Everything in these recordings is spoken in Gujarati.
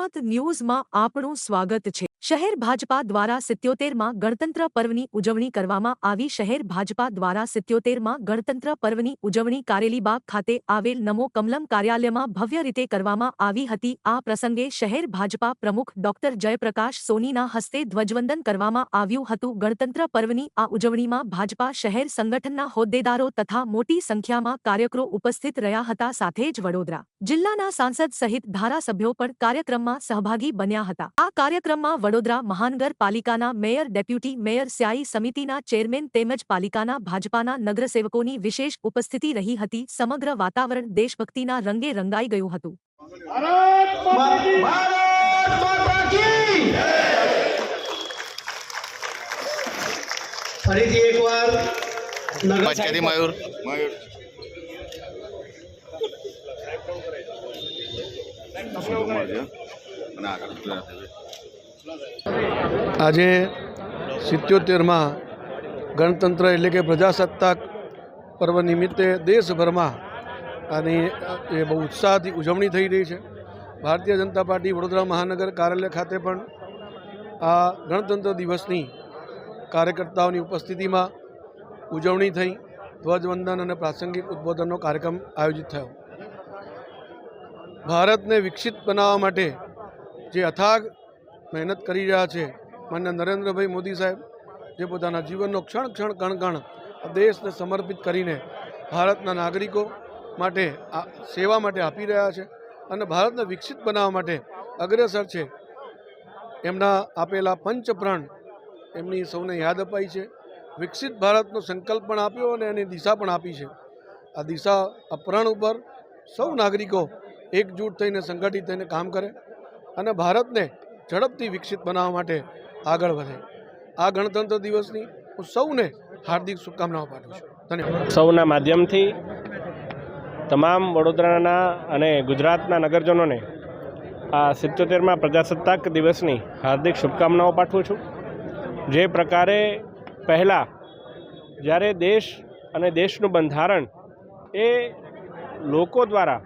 जनमत न्यूज में आपनु स्वागत छे। शहर भाजपा द्वारा 77 में गणतंत्र पर्वनी उजवणी करवामां आवी। शहर भाजपा द्वारा 77 में गणतंत्र पर्वनी उजवणी कारेलीबाग खाते आवेल नमो कमलम कार्यालय में भव्य रीते करवामां आवी हती। आ प्रसंगे शहर भाजपा प्रमुख डॉक्टर जयप्रकाश सोनीना हस्ते ध्वजवंदन करवामां आव्युं हतुं। गणतंत्र पर्वनी आ उजवणीमां भाजपा शहर संगठनना होद्देदारो तथा मोटी संख्यामां कार्यकरो उपस्थित रह्या हता। साथे ज वडोदरा जिल्लाना सांसद सहित धारासभ्यो पण कार्यक्रममां सहभागी बन्या हता। आ कार्यक्रममां वडोदरा महानगरपालिकाना मेयर, डेप्यूटी मेयर, स्यायी समितिना चेरमेन तेमज पालिकाना भाजपाना नगरसेवकोनी विशेष उपस्थिति रही हती। समग्र वातावरण देशभक्तिना रंगे रंगाई गयुं हतुं। फरीथी एकवार मयूर આજે 77માં ગણતંત્ર એટલે કે પ્રજાસત્તાક પર્વ નિમિત્તે દેશભરમાં આની એ બહુ ઉત્સાહથી ઉજવણી થઈ રહી છે। ભારતીય જનતા પાર્ટી વડોદરા મહાનગર કાર્યાલય ખાતે પણ આ ગણતંત્ર દિવસની કાર્યકર્તાઓની ઉપસ્થિતિમાં ઉજવણી થઈ। ધ્વજવંદન અને પ્રાસંગિક ઉદ્બોધનનો કાર્યક્રમ આયોજિત થયો। ભારતને વિકસિત બનાવવા માટે જે અથાગ મહેનત કરી રહ્યા છે માનનીય નરેન્દ્રભાઈ મોદી સાહેબ, જે પોતાના જીવનનો ક્ષણ ક્ષણ કણ કણ દેશને સમર્પિત કરીને ભારતના નાગરિકો માટે સેવા માટે આપી રહ્યા છે અને ભારતને વિકસિત બનાવવા માટે અગ્રેસર છે। એમના આપેલા પંચપ્રણ એમની સૌને યાદ અપાઈ છે। વિકસિત ભારતનો સંકલ્પ પણ આપ્યો અને એની દિશા પણ આપી છે। આ દિશા આ પ્રણ ઉપર સૌ નાગરિકો એકજૂટ થઈને સંગઠિત થઈને કામ કરે અને ભારતને ઝડપથી વિકસિત બનાવવા માટે આગળ વધે। આ ગણતંત્ર દિવસની હું સૌને હાર્દિક શુભકામનાઓ પાઠવું છું। ધન્યવાદ। સૌના માધ્યમથી તમામ વડોદરાના અને ગુજરાતના નગરજનોને આ 77માં પ્રજાસત્તાક દિવસની હાર્દિક શુભકામનાઓ પાઠવું છું। જે પ્રકારે પહેલાં જ્યારે દેશ અને દેશનું બંધારણ એ લોકો દ્વારા,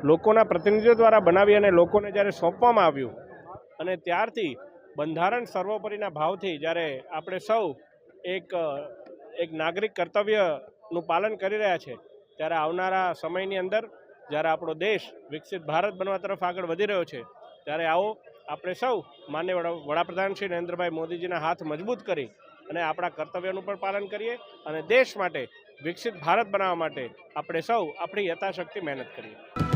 લોકોના પ્રતિનિધિઓ દ્વારા બનાવી અને લોકોને જ્યારે સોંપવામાં આવ્યું અને ત્યારથી બંધારણ સર્વોપરીના ભાવથી જ્યારે આપણે સૌ એક નાગરિક કર્તવ્યનું પાલન કરી રહ્યા છે, ત્યારે આવનારા સમયની અંદર જ્યારે આપણો દેશ વિકસિત ભારત બનવા તરફ આગળ વધી રહ્યો છે, ત્યારે આવો આપણે સૌ માનનીય વડાપ્રધાન શ્રી નરેન્દ્રભાઈ મોદીજીના હાથ મજબૂત કરી અને આપણા કર્તવ્યનું પણ પાલન કરીએ અને દેશ માટે વિકસિત ભારત બનાવવા માટે આપણે સૌ આપણી યથાશક્તિ મહેનત કરીએ।